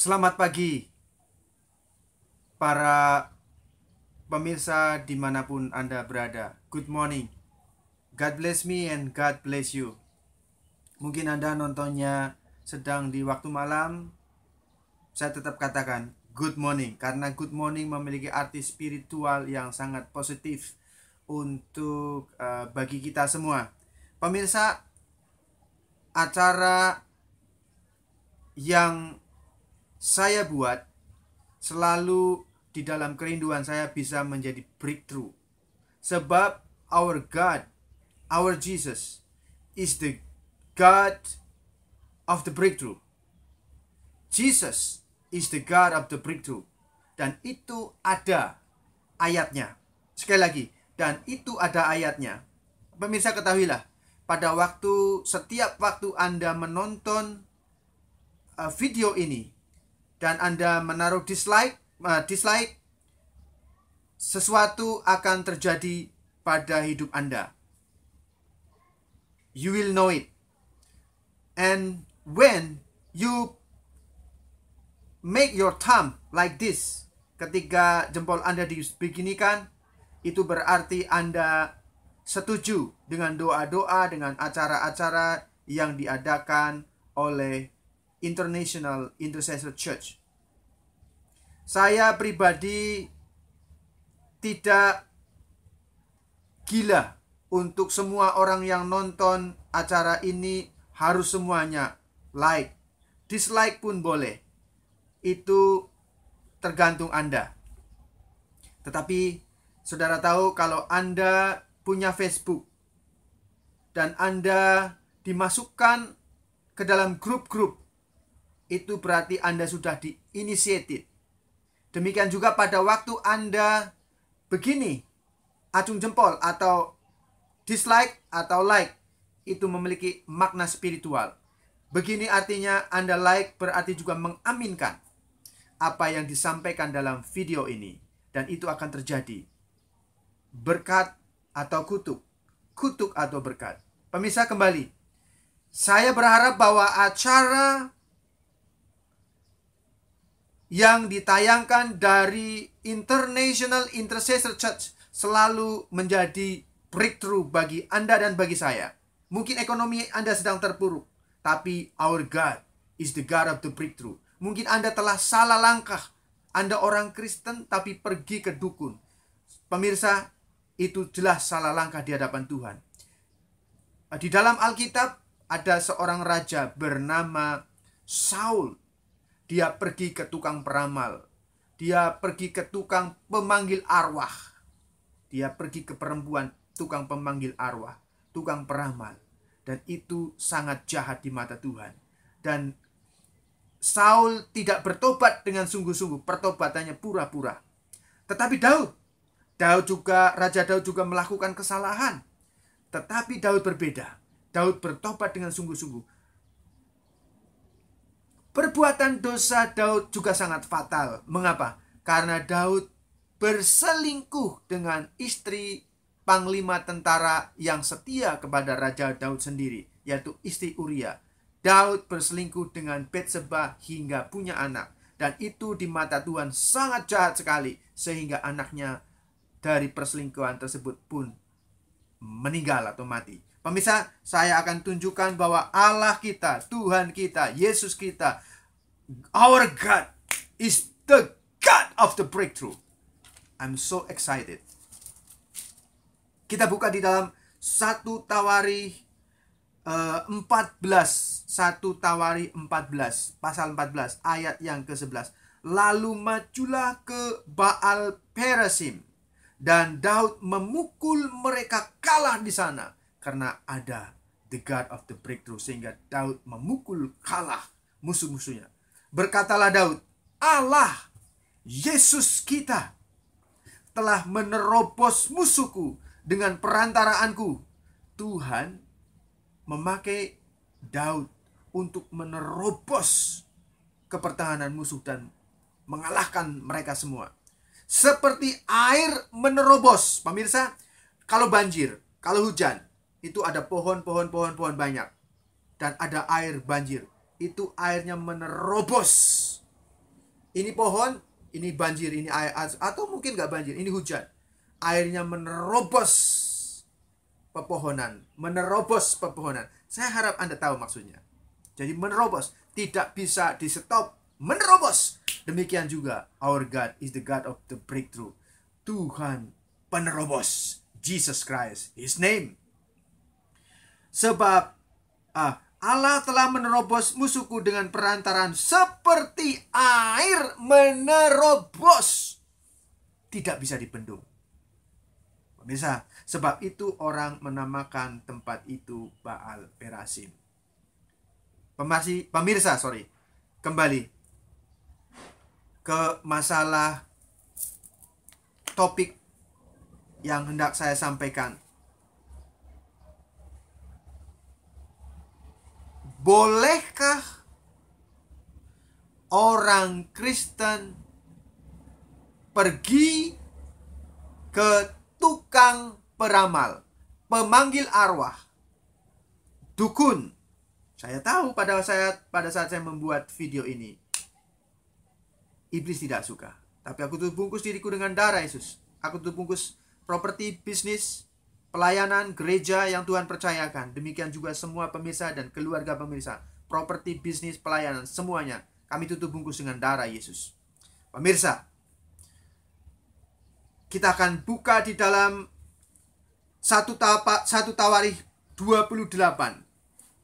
Selamat pagi para pemirsa dimanapun Anda berada. Good morning. God bless me and God bless you. Mungkin Anda nontonnya sedang di waktu malam. Saya tetap katakan good morning, karena good morning memiliki arti spiritual yang sangat positif untuk bagi kita semua. Pemirsa, acara yang saya buat selalu di dalam kerinduan saya bisa menjadi breakthrough. Sebab our God, our Jesus is the God of the breakthrough. Jesus is the God of the breakthrough. Dan itu ada ayatnya. Sekali lagi, dan itu ada ayatnya. Pemirsa ketahuilah, pada setiap waktu Anda menonton video ini dan Anda menaruh dislike, sesuatu akan terjadi pada hidup Anda. You will know it. And when you make your thumb like this, ketika jempol Anda dibeginikan, itu berarti Anda setuju dengan doa-doa, dengan acara-acara yang diadakan oleh International Intercessor Church. Saya pribadi tidak gila untuk semua orang yang nonton acara ini harus semuanya like. Dislike pun boleh. Itu tergantung Anda. Tetapi saudara tahu, kalau Anda punya Facebook dan Anda dimasukkan ke dalam grup-grup, itu berarti Anda sudah di-initiated. Demikian juga pada waktu Anda begini, acung jempol atau dislike atau like, itu memiliki makna spiritual. Begini artinya Anda like berarti juga mengaminkan apa yang disampaikan dalam video ini. Dan itu akan terjadi. Berkat atau kutuk. Kutuk atau berkat. Pemirsa, kembali. Saya berharap bahwa acara yang ditayangkan dari International Intercessor Church selalu menjadi breakthrough bagi Anda dan bagi saya. Mungkin ekonomi Anda sedang terpuruk, tapi our God is the God of the breakthrough. Mungkin Anda telah salah langkah. Anda orang Kristen tapi pergi ke dukun. Pemirsa, itu jelas salah langkah di hadapan Tuhan. Di dalam Alkitab ada seorang raja bernama Saul. Dia pergi ke tukang peramal. Dia pergi ke tukang pemanggil arwah. Dia pergi ke perempuan tukang pemanggil arwah, tukang peramal. Dan itu sangat jahat di mata Tuhan. Dan Saul tidak bertobat dengan sungguh-sungguh. Pertobatannya pura-pura. Tetapi Raja Daud juga melakukan kesalahan. Tetapi Daud berbeda. Daud bertobat dengan sungguh-sungguh. Perbuatan dosa Daud juga sangat fatal. Mengapa? Karena Daud berselingkuh dengan istri panglima tentara yang setia kepada Raja Daud sendiri, yaitu istri Uria. Daud berselingkuh dengan Betseba hingga punya anak. Dan itu di mata Tuhan sangat jahat sekali. Sehingga anaknya dari perselingkuhan tersebut pun meninggal atau mati. Pemirsa, saya akan tunjukkan bahwa Allah kita, Tuhan kita, Yesus kita, our God is the God of the breakthrough. I'm so excited. Kita buka di dalam 1 Tawari 14, 1 Tawari 14, pasal 14, ayat yang ke-11. Lalu majulah ke Baal Perasim, dan Daud memukul mereka kalah di sana. Karena ada the God of the breakthrough, sehingga Daud memukul kalah musuh-musuhnya. Berkatalah Daud, Allah, Yesus kita, telah menerobos musuhku dengan perantaraanku. Tuhan memakai Daud untuk menerobos kepertahanan musuh dan mengalahkan mereka semua. Seperti air menerobos. Pemirsa, kalau banjir, kalau hujan, itu ada pohon banyak. Dan ada air banjir. Itu airnya menerobos Ini pohon, ini banjir, ini air, atau mungkin nggak banjir, ini hujan. Airnya menerobos pepohonan, Saya harap Anda tahu maksudnya. Jadi menerobos, tidak bisa di stop, menerobos. Demikian juga our God is the God of the breakthrough. Tuhan penerobos. Jesus Christ, His name. Sebab Allah telah menerobos musuhku dengan perantaraan seperti air menerobos. Tidak bisa dibendung. Pemirsa, sebab itu orang menamakan tempat itu Baal Perasim. Pemirsa, kembali ke masalah topik yang hendak saya sampaikan. Bolehkah orang Kristen pergi ke tukang peramal, pemanggil arwah, dukun? Saya tahu pada saat saya membuat video ini, iblis tidak suka. Tapi aku tuh bungkus diriku dengan darah Yesus. Aku tuh bungkus properti, bisnis, pelayanan, gereja yang Tuhan percayakan. Demikian juga semua pemirsa dan keluarga pemirsa. Properti, bisnis, pelayanan, semuanya kami tutup bungkus dengan darah Yesus. Pemirsa, kita akan buka di dalam 1 Tawarikh 28,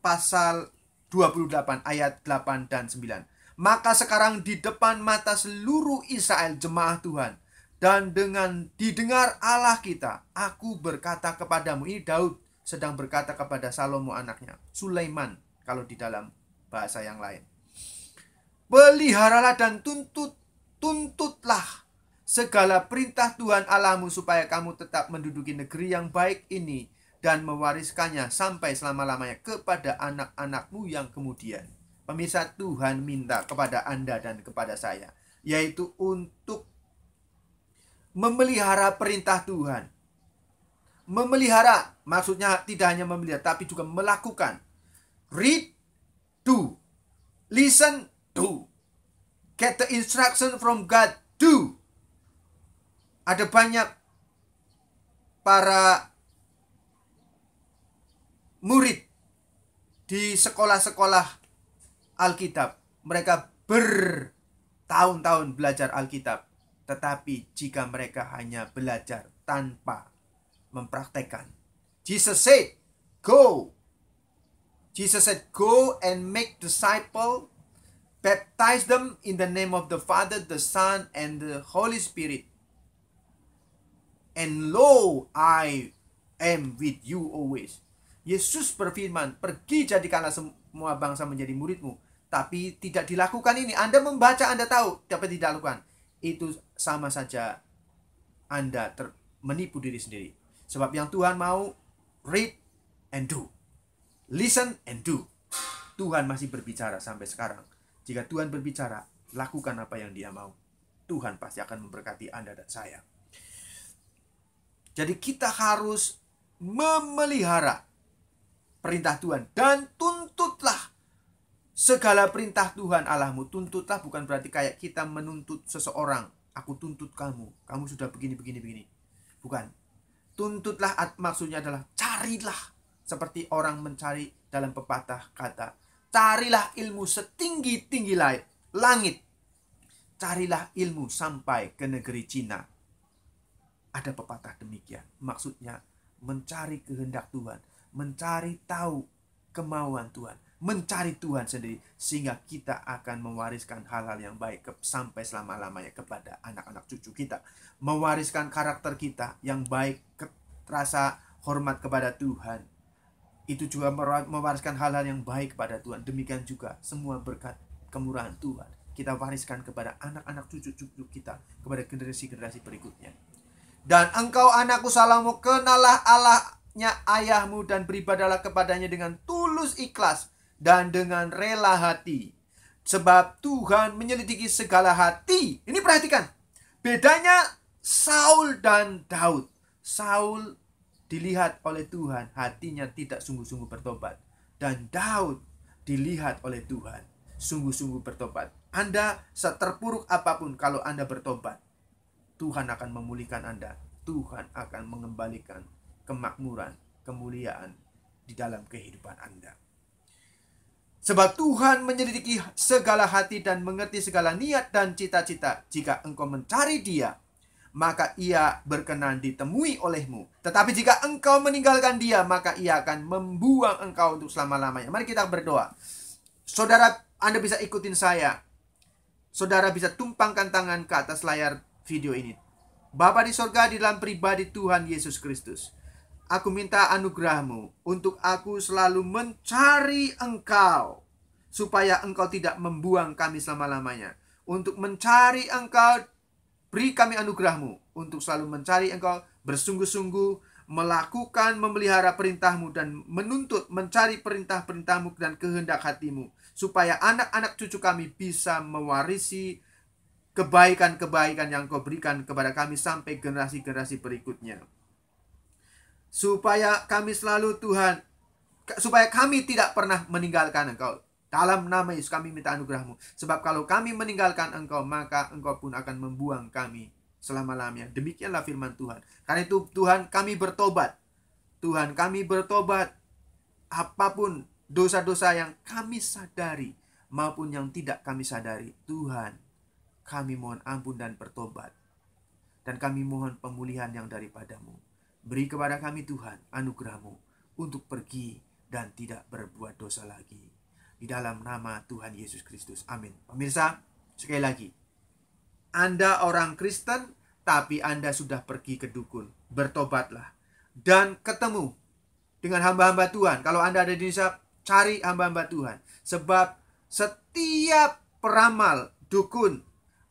pasal 28 ayat 8 dan 9. Maka sekarang di depan mata seluruh Israel jemaah Tuhan, dan dengan didengar Allah kita, aku berkata kepadamu. Ini Daud sedang berkata kepada Salomo anaknya, Sulaiman kalau di dalam bahasa yang lain. Peliharalah dan tuntutlah segala perintah Tuhan Allahmu, supaya kamu tetap menduduki negeri yang baik ini dan mewariskannya sampai selama-lamanya kepada anak-anakmu yang kemudian. Pemirsa, Tuhan minta kepada Anda dan kepada saya, yaitu untuk memelihara perintah Tuhan. Memelihara maksudnya tidak hanya memelihara, tapi juga melakukan. Read, do. Listen, do. Get the instruction from God, do. Ada banyak para murid di sekolah-sekolah Alkitab. Mereka bertahun-tahun belajar Alkitab. Tetapi jika mereka hanya belajar tanpa mempraktekkan. Jesus said, go. Jesus said, go and make disciples, baptize them in the name of the Father, the Son, and the Holy Spirit. And lo, I am with you always. Yesus berfirman, pergi jadikanlah semua bangsa menjadi muridmu. Tapi tidak dilakukan ini. Anda membaca, Anda tahu, tapi tidak dilakukan. Itu sama saja Anda menipu diri sendiri. Sebab yang Tuhan mau, read and do. Listen and do. Tuhan masih berbicara sampai sekarang. Jika Tuhan berbicara, lakukan apa yang Dia mau. Tuhan pasti akan memberkati Anda dan saya. Jadi kita harus memelihara perintah Tuhan. Dan tuntutlah segala perintah Tuhan Allahmu. Tuntutlah bukan berarti kayak kita menuntut seseorang. Aku tuntut kamu. Kamu sudah begini. Bukan. Tuntutlah maksudnya adalah carilah. Seperti orang mencari dalam pepatah kata. Carilah ilmu setinggi-tinggi langit. Carilah ilmu sampai ke negeri Cina. Ada pepatah demikian. Maksudnya mencari kehendak Tuhan. Mencari tahu kemauan Tuhan. Mencari Tuhan sendiri. Sehingga kita akan mewariskan hal-hal yang baik sampai selama-lamanya kepada anak-anak cucu kita. Mewariskan karakter kita yang baik. Rasa hormat kepada Tuhan. Itu juga mewariskan hal-hal yang baik kepada Tuhan. Demikian juga semua berkat kemurahan Tuhan kita wariskan kepada anak-anak cucu-cucu kita. Kepada generasi-generasi berikutnya. Dan engkau anakku Salomo, kenallah Allahnya ayahmu dan beribadalah kepadanya dengan tulus ikhlas dan dengan rela hati. Sebab Tuhan menyelidiki segala hati. Ini perhatikan. Bedanya Saul dan Daud. Saul dilihat oleh Tuhan, hatinya tidak sungguh-sungguh bertobat. Dan Daud dilihat oleh Tuhan, sungguh-sungguh bertobat. Anda seterpuruk apapun, kalau Anda bertobat, Tuhan akan memulihkan Anda. Tuhan akan mengembalikan kemakmuran, kemuliaan di dalam kehidupan Anda. Sebab Tuhan menyelidiki segala hati dan mengerti segala niat dan cita-cita. Jika engkau mencari Dia, maka Ia berkenan ditemui olehmu. Tetapi jika engkau meninggalkan Dia, maka Ia akan membuang engkau untuk selama-lamanya. Mari kita berdoa. Saudara, Anda bisa ikutin saya. Saudara bisa tumpangkan tangan ke atas layar video ini. Bapa di sorga, di dalam pribadi Tuhan Yesus Kristus, aku minta anugerah-Mu untuk aku selalu mencari Engkau, supaya Engkau tidak membuang kami selama-lamanya. Untuk mencari Engkau, beri kami anugerah-Mu untuk selalu mencari Engkau, bersungguh-sungguh melakukan, memelihara perintah-Mu dan menuntut mencari perintah-perintah-Mu dan kehendak hati-Mu, supaya anak-anak cucu kami bisa mewarisi kebaikan-kebaikan yang Kau berikan kepada kami sampai generasi-generasi berikutnya. Supaya kami selalu, Tuhan, supaya kami tidak pernah meninggalkan Engkau. Dalam nama Yesus kami minta anugerah-Mu. Sebab kalau kami meninggalkan Engkau, maka Engkau pun akan membuang kami selama-lamanya. Demikianlah firman Tuhan. Karena itu Tuhan, kami bertobat. Tuhan, kami bertobat. Apapun dosa-dosa yang kami sadari maupun yang tidak kami sadari, Tuhan, kami mohon ampun dan bertobat. Dan kami mohon pemulihan yang daripada-Mu. Beri kepada kami Tuhan anugerah-Mu untuk pergi dan tidak berbuat dosa lagi. Di dalam nama Tuhan Yesus Kristus. Amin. Pemirsa, sekali lagi, Anda orang Kristen, tapi Anda sudah pergi ke dukun. Bertobatlah. Dan ketemu dengan hamba-hamba Tuhan. Kalau Anda ada di Indonesia, cari hamba-hamba Tuhan. Sebab setiap peramal, dukun,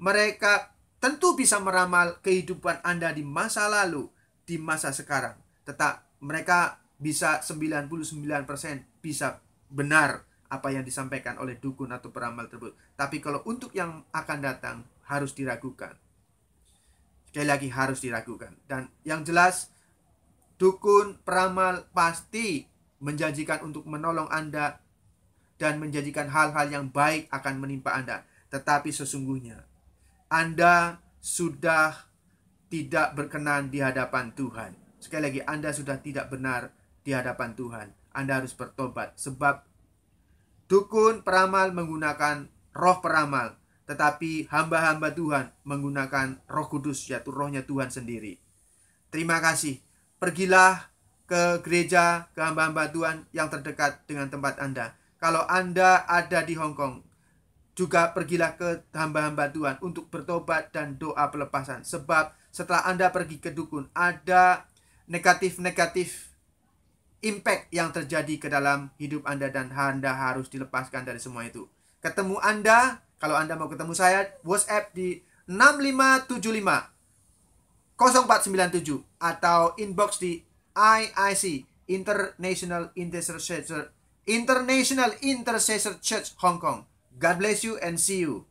mereka tentu bisa meramal kehidupan Anda di masa lalu, di masa sekarang. Tetap mereka bisa 99% bisa benar apa yang disampaikan oleh dukun atau peramal tersebut. Tapi kalau untuk yang akan datang, harus diragukan. Sekali lagi, harus diragukan. Dan yang jelas, dukun, peramal pasti menjanjikan untuk menolong Anda dan menjanjikan hal-hal yang baik akan menimpa Anda. Tetapi sesungguhnya Anda sudah tidak berkenan di hadapan Tuhan. Sekali lagi, Anda sudah tidak benar di hadapan Tuhan. Anda harus bertobat. Sebab dukun, peramal menggunakan roh peramal, tetapi hamba-hamba Tuhan menggunakan Roh Kudus, yaitu rohnya Tuhan sendiri. Terima kasih. Pergilah ke gereja, ke hamba-hamba Tuhan yang terdekat dengan tempat Anda. Kalau Anda ada di Hong Kong, juga pergilah ke hamba-hamba Tuhan untuk bertobat dan doa pelepasan. Sebab setelah Anda pergi ke dukun, ada negatif impact yang terjadi ke dalam hidup Anda dan Anda harus dilepaskan dari semua itu. Ketemu Anda, kalau Anda mau ketemu saya, WhatsApp di 6575 0497 atau inbox di IIC, International Intercessor Church Hong Kong. God bless you and see you.